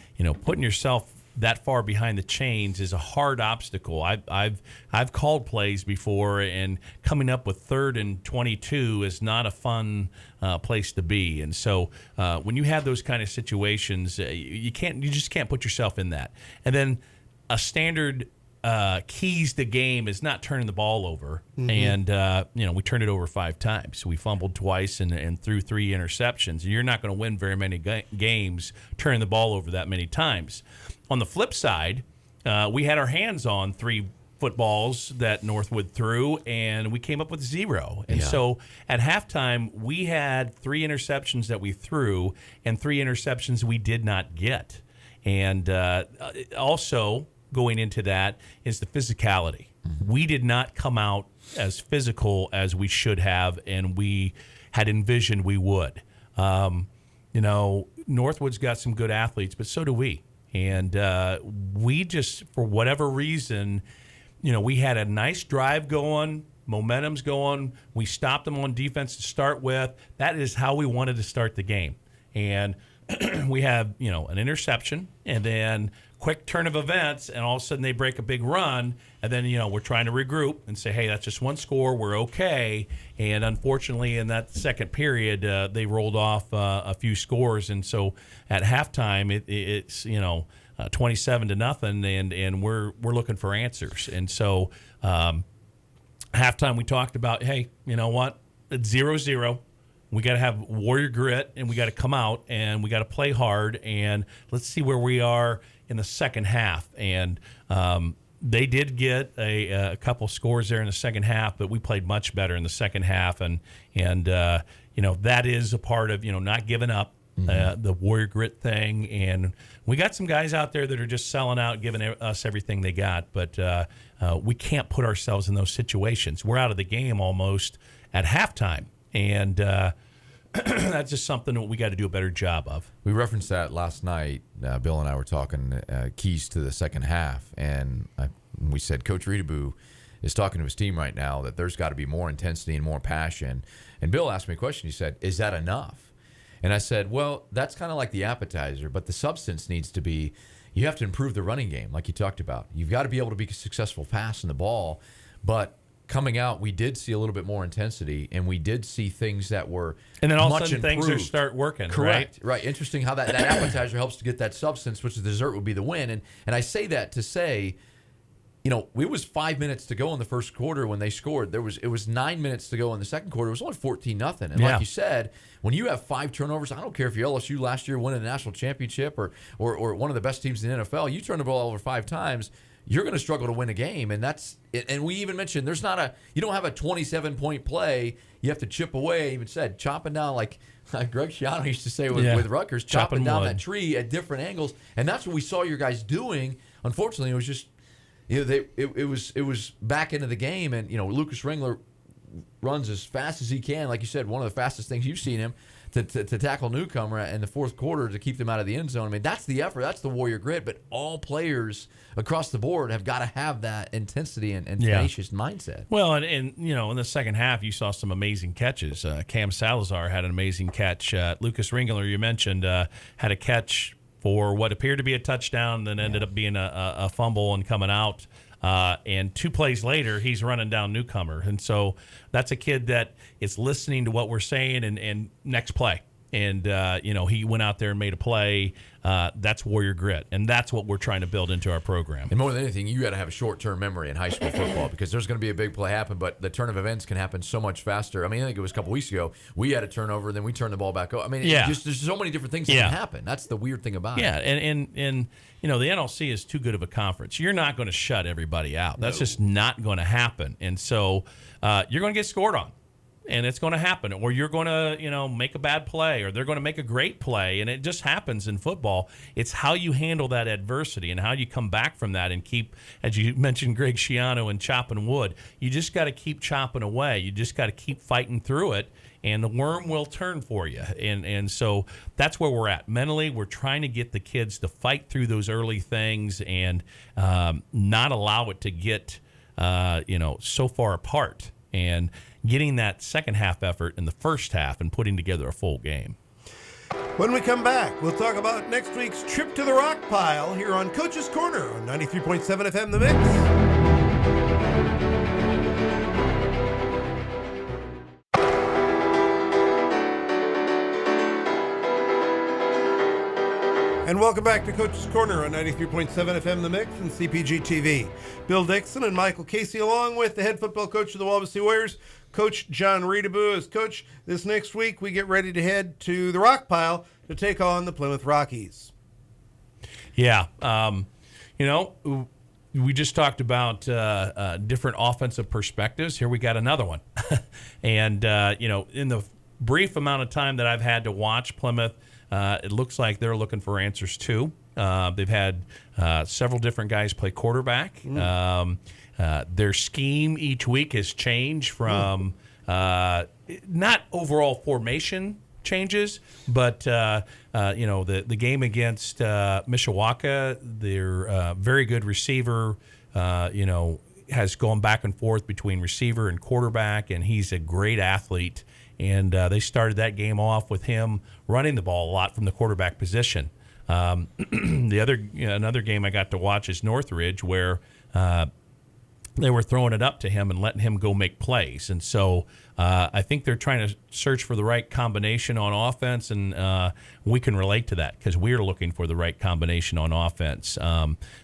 putting yourself that far behind the chains is a hard obstacle. I've called plays before, and coming up with 3rd and 22 is not a fun place to be. And so when you have those kind of situations, you just can't put yourself in that. And then a standard keys to game is not turning the ball over. And we turned it over 5 times. We fumbled twice and threw 3 interceptions. You're not going to win very many games turning the ball over that many times. On the flip side, we had our hands on 3 footballs that Northwood threw, and we came up with 0. And so at halftime, we had 3 interceptions that we threw and 3 interceptions we did not get. And also going into that is the physicality. We did not come out as physical as we should have, and we had envisioned we would. Northwood's got some good athletes, but so do we. And we just, for whatever reason, we had a nice drive going, momentum's going. We stopped them on defense to start with. That is how we wanted to start the game. And we have, an interception, and then quick turn of events, and all of a sudden they break a big run, and then, we're trying to regroup and say, hey, that's just one score, we're okay. And unfortunately, in that second period, they rolled off a few scores, and so at halftime, it's 27-0, and we're looking for answers. And so halftime, we talked about, hey, you know what? It's 0-0. We got to have warrior grit, and we got to come out, and we got to play hard, and let's see where we are in the second half. And they did get a couple scores there in the second half, but we played much better in the second half, and that is a part of not giving up, the warrior grit thing. And we got some guys out there that are just selling out, giving us everything they got, but we can't put ourselves in those situations. We're out of the game almost at halftime. And that's just something that we got to do a better job of. We referenced that last night. Bill and I were talking keys to the second half, and we said Coach Reutebuch is talking to his team right now that there's got to be more intensity and more passion. And Bill asked me a question. He said, is that enough? And I said, well, that's kind of like the appetizer, but the substance needs to be, you have to improve the running game like you talked about. You've got to be able to be successful passing the ball, but coming out, we did see a little bit more intensity, and we did see things that were and then all of a much sudden improved. Things start working. Correct. Right. Interesting how that appetizer helps to get that substance, which the dessert would be the win. And I say that to say, it was 5 minutes to go in the first quarter when they scored. It was 9 minutes to go in the second quarter. It was only 14-0. And like you said, when you have 5 turnovers, I don't care if you're LSU last year winning the national championship or one of the best teams in the NFL, you turn the ball over 5 times, you're going to struggle to win a game. And and we even mentioned you don't have a 27-point play. You have to chip away. Even said chopping down, like Greg Schiano used to say with Rutgers, chopping down that tree at different angles. And that's what we saw your guys doing. Unfortunately, it was just it was back into the game, and Lucas Ringler runs as fast as he can. Like you said, one of the fastest things you've seen him to tackle newcomer in the fourth quarter to keep them out of the end zone. I mean, that's the effort. That's the warrior grit. But all players across the board have got to have that intensity and tenacious mindset. Well, and in the second half, you saw some amazing catches. Cam Salazar had an amazing catch. Lucas Ringler, you mentioned, had a catch for what appeared to be a touchdown, then ended up being a fumble and coming out. And 2 plays later, he's running down newcomer. And so that's a kid that is listening to what we're saying and next play. And, he went out there and made a play. That's warrior grit. And that's what we're trying to build into our program. And more than anything, you got to have a short-term memory in high school football because there's going to be a big play happen, but the turn of events can happen so much faster. I mean, I think it was a couple weeks ago. We had a turnover, then we turned the ball back over. I mean, there's so many different things that can happen. That's the weird thing about it. Yeah, and the NLC is too good of a conference. You're not going to shut everybody out. That's just not going to happen. And so you're going to get scored on. and it's going to happen, or you're going to, make a bad play, or they're going to make a great play, and it just happens in football. It's how you handle that adversity and how you come back from that and keep, as you mentioned, Greg Schiano and chopping wood. You just got to keep chopping away. You just got to keep fighting through it, and the worm will turn for you. And so that's where we're at. Mentally, we're trying to get the kids to fight through those early things and not allow it to get, so far apart, and getting that second half effort in the first half and putting together a full game. When we come back, we'll talk about next week's trip to the rock pile here on Coach's Corner on 93.7 FM The Mix. And welcome back to Coach's Corner on 93.7 FM The Mix and CPG-TV. Bill Dixon and Michael Casey, along with the head football coach of the Wawasee Warriors, Coach John Reutebuch. As coach, this next week we get ready to head to the rock pile to take on the Plymouth Rockies. Yeah. We just talked about different offensive perspectives. Here we got another one. And, in the brief amount of time that I've had to watch Plymouth, it looks like they're looking for answers too. They've had several different guys play quarterback. Their scheme each week has changed from not overall formation changes, but the game against Mishawaka, their very good receiver, has gone back and forth between receiver and quarterback, and he's a great athlete. And they started that game off with him running the ball a lot from the quarterback position. Another game I got to watch is Northridge, where they were throwing it up to him and letting him go make plays. And so I think they're trying to search for the right combination on offense, and we can relate to that because we're looking for the right combination on offense.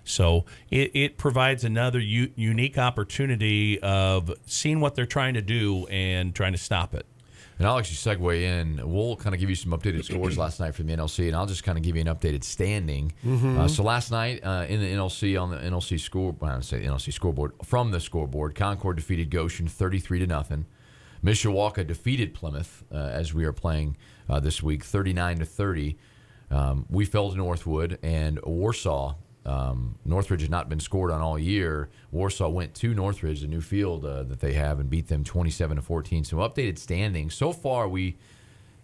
So it provides another unique opportunity of seeing what they're trying to do and trying to stop it. And I'll actually segue in. We'll kind of give you some updated scores last night from the NLC, and I'll just kind of give you an updated standing. So last night in the NLC, on the NLC score, I don't say the NLC scoreboard, from the scoreboard, Concord defeated Goshen 33-0. Mishawaka defeated Plymouth as we are playing this week 39-30. We fell to Northwood, and Warsaw. Northridge has not been scored on all year. Warsaw went to Northridge, the new field that they have, and beat them 27-14. So updated standings. So far, in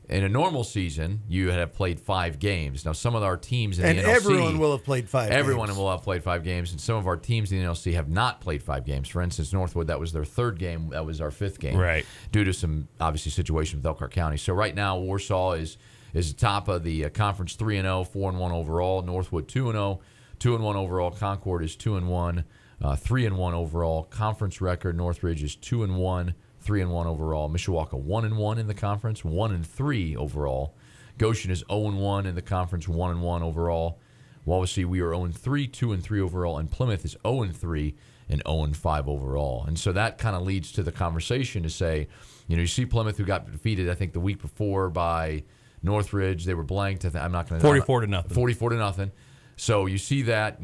a normal season, you have played 5 games. Now, some of our teams in the NLC... And everyone will have played 5 games. Everyone will have played 5 games, and some of our teams in the NLC have not played 5 games. For instance, Northwood, that was their 3rd game. That was our 5th game. Right. Due to some, obviously, situation with Elkhart County. So right now, Warsaw is top of the conference 3-0, 4-1 overall. Northwood 2-0. 2-1 overall. Concord is 2-1, 3-1 overall. Conference record: Northridge is 2-1, 3-1 overall. Mishawaka 1-1 in the conference, 1-3 overall. Goshen is 0-1 in the conference, 1-1 overall. Wawasee, we are 0-3, 2-3 overall, and Plymouth is 0-3 and 0-5 overall. And so that kind of leads to the conversation to say, you see Plymouth, who got defeated, I think, the week before by Northridge. They were blanked. I'm not going to 44-0. 44-0. So you see that,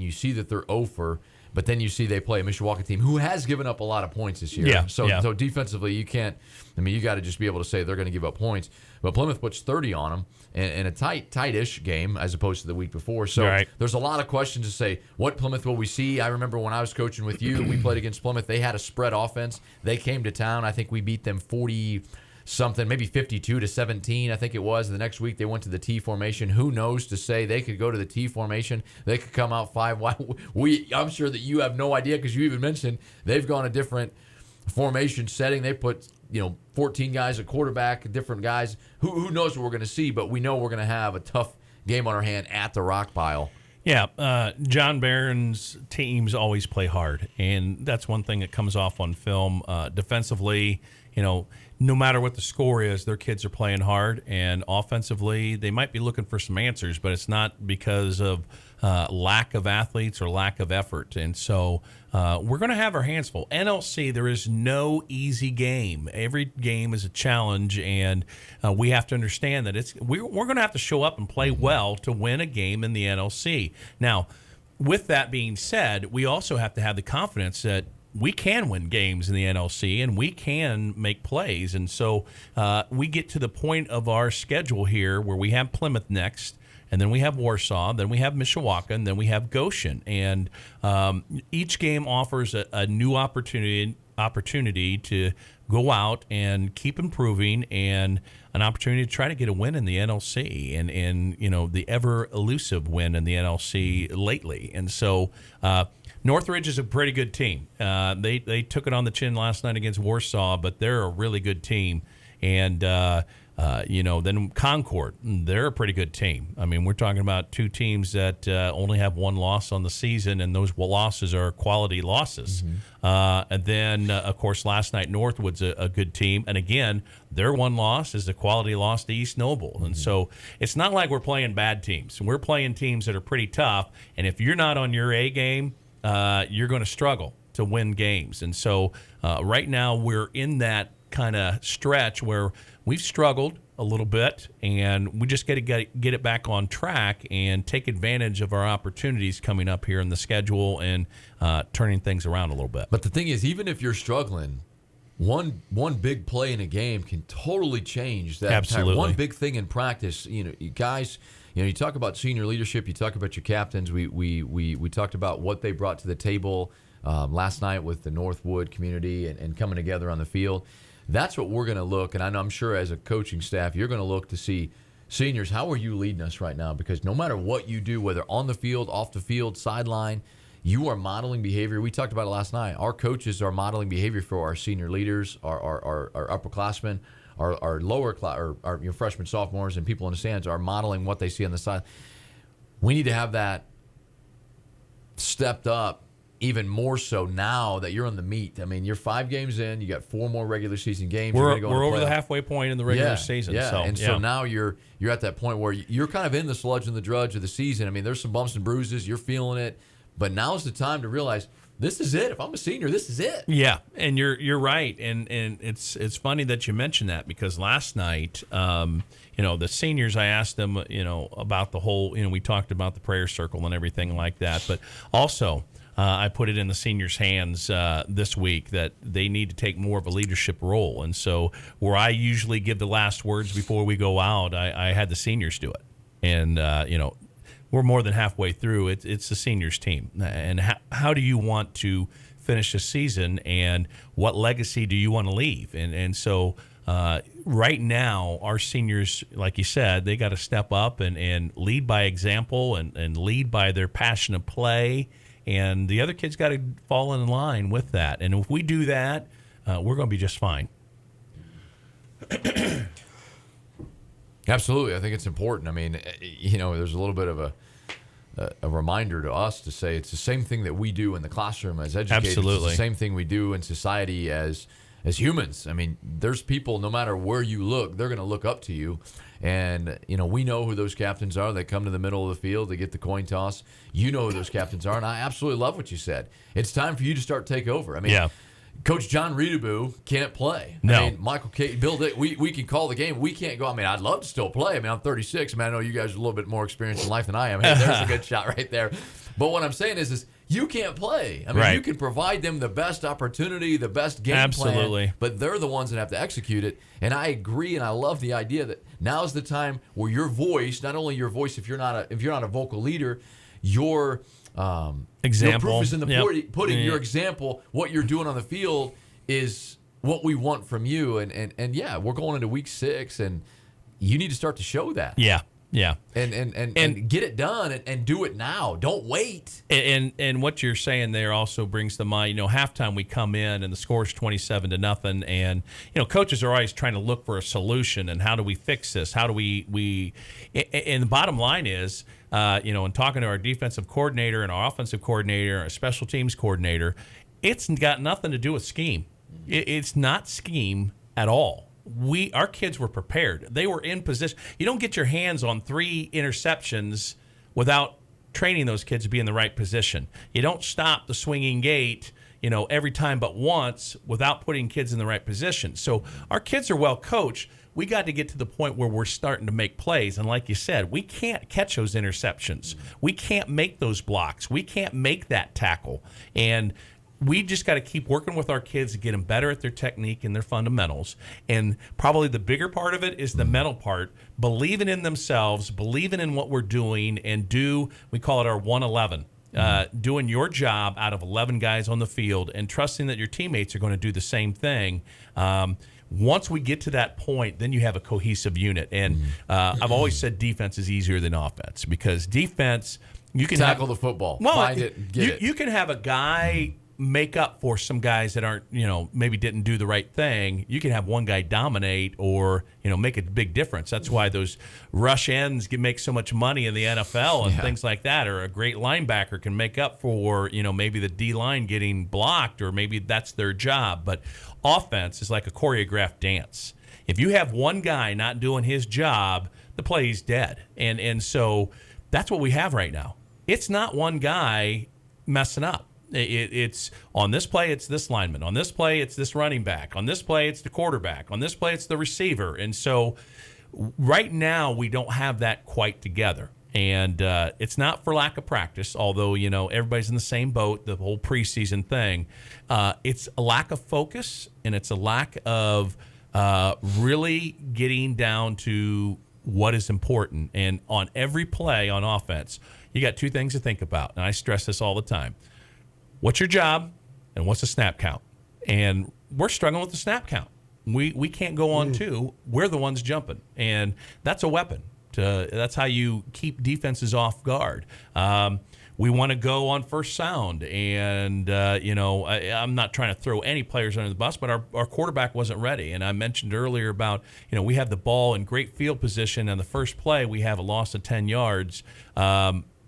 they're over, but then you see they play a Mishawaka team who has given up a lot of points this year. Yeah, So defensively, you can't. You got to just be able to say they're going to give up points. But Plymouth puts 30 on them in a tight-ish game as opposed to the week before. So There's a lot of questions to say, what Plymouth will we see? I remember when I was coaching with you, we played against Plymouth. They had a spread offense. They came to town. I think we beat them 40-something, maybe 52-17, I think it was. The next week they went to the T formation. Who knows to say? They could go to the T formation. They could come out 5 wide. I'm sure that you have no idea because you even mentioned they've gone a different formation setting. They put 14 guys at quarterback, different guys. Who knows what we're going to see? But we know we're going to have a tough game on our hand at the rock pile. Yeah, John Barron's teams always play hard, and that's one thing that comes off on film. Defensively, no matter what the score is, their kids are playing hard, and offensively, they might be looking for some answers, but it's not because of lack of athletes or lack of effort. And so we're going to have our hands full. NLC, there is no easy game. Every game is a challenge, and we have to understand that we're going to have to show up and play well to win a game in the NLC. Now, with that being said, we also have to have the confidence that we can win games in the NLC and we can make plays. And so we get to the point of our schedule here where we have Plymouth next, and then we have Warsaw, then we have Mishawaka, and then we have Goshen. And each game offers a new opportunity to go out and keep improving, and an opportunity to try to get a win in the NLC, and the ever elusive win in the NLC lately. And so Northridge is a pretty good team. They took it on the chin last night against Warsaw, but they're a really good team. And then Concord, they're a pretty good team. I mean, we're talking about two teams that only have one loss on the season, and those losses are quality losses. And then, of course, last night Northwood's a good team, and again, their one loss is a quality loss to East Noble. And so it's not like we're playing bad teams. We're playing teams that are pretty tough, and if you're not on your A game, you're going to struggle to win games. And so right now we're in that kind of stretch where we've struggled a little bit, and we just got to get it back on track and take advantage of our opportunities coming up here in the schedule and turning things around a little bit. But the thing is, even if you're struggling, one big play in a game can totally change that. Absolutely. One big thing in practice, you guys, you talk about senior leadership, you talk about your captains. We talked about what they brought to the table last night with the Northwood community and coming together on the field. That's what we're going to look, and I'm sure as a coaching staff, you're going to look to see, seniors, how are you leading us right now? Because no matter what you do, whether on the field, off the field, sideline, you are modeling behavior. We talked about it last night. Our coaches are modeling behavior for our senior leaders, our upperclassmen, our lower class, or our freshmen, sophomores, and people in the stands are modeling what they see on the side. We need to have that stepped up even more so now that you're on the meat. I mean, you're 5 games in. You got 4 more regular season games. We're over the halfway point in the regular season. Yeah, so now you're at that point where you're kind of in the sludge and the drudge of the season. I mean, there's some bumps and bruises. You're feeling it. But now's the time to realize this is it. If I'm a senior, this is it. Yeah, and you're right. And it's funny that you mentioned that, because last night, the seniors, I asked them, about the whole, we talked about the prayer circle and everything like that. But also, I put it in the seniors' hands this week that they need to take more of a leadership role. And so where I usually give the last words before we go out, I had the seniors do it. And, we're more than halfway through. It's the seniors' team. And how do you want to finish the season, and what legacy do you want to leave? And so right now, our seniors, like you said, they got to step up and lead by example and lead by their passion of play. And the other kids got to fall in line with that. And if we do that, we're going to be just fine. Absolutely. I think it's important. I mean, there's a little bit of a reminder to us to say it's the same thing that we do in the classroom as educators. Absolutely. It's the same thing we do in society as humans. I mean, there's people, no matter where you look, they're going to look up to you. And, we know who those captains are. They come to the middle of the field. They get the coin toss. You know who those captains are. And I absolutely love what you said. It's time for you to start take over. I mean, Coach John Reutebuch can't play. No. I mean, Michael K. Bill Dick, we can call the game. We can't go. I mean, I'd love to still play. I mean, I'm 36. I mean, I know you guys are a little bit more experienced in life than I am. Hey, there's a good shot right there. But what I'm saying is you can't play. I mean, you can provide them the best opportunity, the best game plan, but they're the ones that have to execute it. And I agree, and I love the idea that now's the time where your voice, not only your voice if you're not a vocal leader, your example, your proof is in the pudding. Your example, what you're doing on the field is what we want from you. And yeah, we're going into week 6, and you need to start to show that. Yeah. And get it done and do it now. Don't wait. And what you're saying there also brings to mind, halftime we come in and the score's 27-0, and coaches are always trying to look for a solution and how do we fix this? How do we and the bottom line is, in talking to our defensive coordinator and our offensive coordinator, our special teams coordinator, it's got nothing to do with scheme. It's not scheme at all. Our kids were prepared. They were in position. You don't get your hands on 3 interceptions without training those kids to be in the right position. You don't stop the swinging gate, every time but once without putting kids in the right position. So our kids are well coached. We got to get to the point where we're starting to make plays. And like you said, we can't catch those interceptions. We can't make those blocks. We can't make that tackle. And we just got to keep working with our kids to get them better at their technique and their fundamentals. And probably the bigger part of it is the mental part, believing in themselves, believing in what we're doing, and we call it our 111. Doing your job out of 11 guys on the field and trusting that your teammates are going to do the same thing. Once we get to that point, then you have a cohesive unit. And I've always said defense is easier than offense, because defense, you can tackle the football, find it, get it. You can have a guy make up for some guys that aren't, maybe didn't do the right thing. You can have one guy dominate or, make a big difference. That's why those rush ends make so much money in the NFL and things like that. Or a great linebacker can make up for, maybe the D-line getting blocked, or maybe that's their job. But offense is like a choreographed dance. If you have one guy not doing his job, the play's dead. And so that's what we have right now. It's not one guy messing up. It's on this play, it's this lineman. On this play, it's this running back. On this play, it's the quarterback. On this play, it's the receiver. And so right now, we don't have that quite together. And it's not for lack of practice, although, everybody's in the same boat, the whole preseason thing. It's a lack of focus, and it's a lack of really getting down to what is important. And on every play on offense, you got two things to think about. And I stress this all the time. What's your job, and what's the snap count? And we're struggling with the snap count. We can't go on two. We're the ones jumping, and that's a weapon. That's how you keep defenses off guard. We want to go on first sound, and I'm not trying to throw any players under the bus, but our quarterback wasn't ready. And I mentioned earlier about we have the ball in great field position, and the first play we have a loss of 10 yards.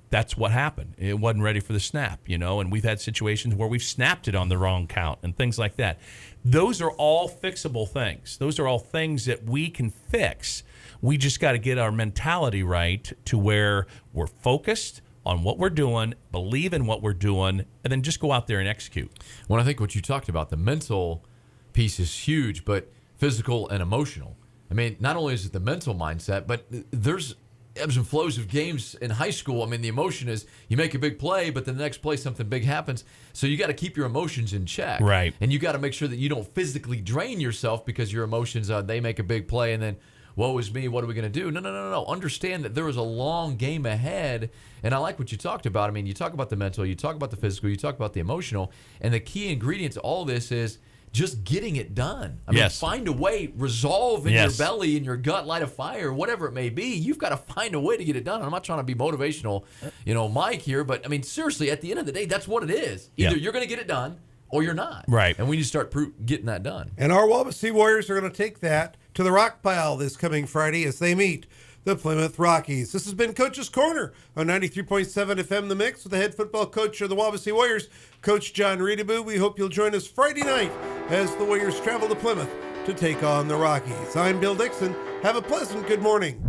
That's what happened. It wasn't ready for the snap, and we've had situations where we've snapped it on the wrong count and things like that. Those are all fixable things. Those are all things that we can fix. We just got to get our mentality right to where we're focused on what we're doing, believe in what we're doing, and then just go out there and execute. Well, I think what you talked about, the mental piece is huge, but physical and emotional. I mean, not only is it the mental mindset, but there's ebbs and flows of games in high school. I mean, the emotion is you make a big play, but the next play something big happens. So you got to keep your emotions in check. Right. And you got to make sure that you don't physically drain yourself because your emotions, they make a big play and then, woe is me, what are we going to do? No. Understand that there is a long game ahead. And I like what you talked about. I mean, you talk about the mental, you talk about the physical, you talk about the emotional. And the key ingredient to all this is just getting it done. I mean, find a way, resolve in your belly, in your gut, light a fire, whatever it may be. You've got to find a way to get it done. I'm not trying to be motivational, Mike here, but I mean, seriously, at the end of the day, that's what it is. Either you're going to get it done or you're not. Right. And we need to start getting that done. And our Wawasee Warriors are going to take that to the rock pile this coming Friday as they meet the Plymouth Rockies. This has been Coach's Corner on 93.7 FM The Mix with the head football coach of the Wawasee Warriors, Coach John Reutebuch. We hope you'll join us Friday night as the Warriors travel to Plymouth to take on the Rockies. I'm Bill Dixon. Have a pleasant good morning.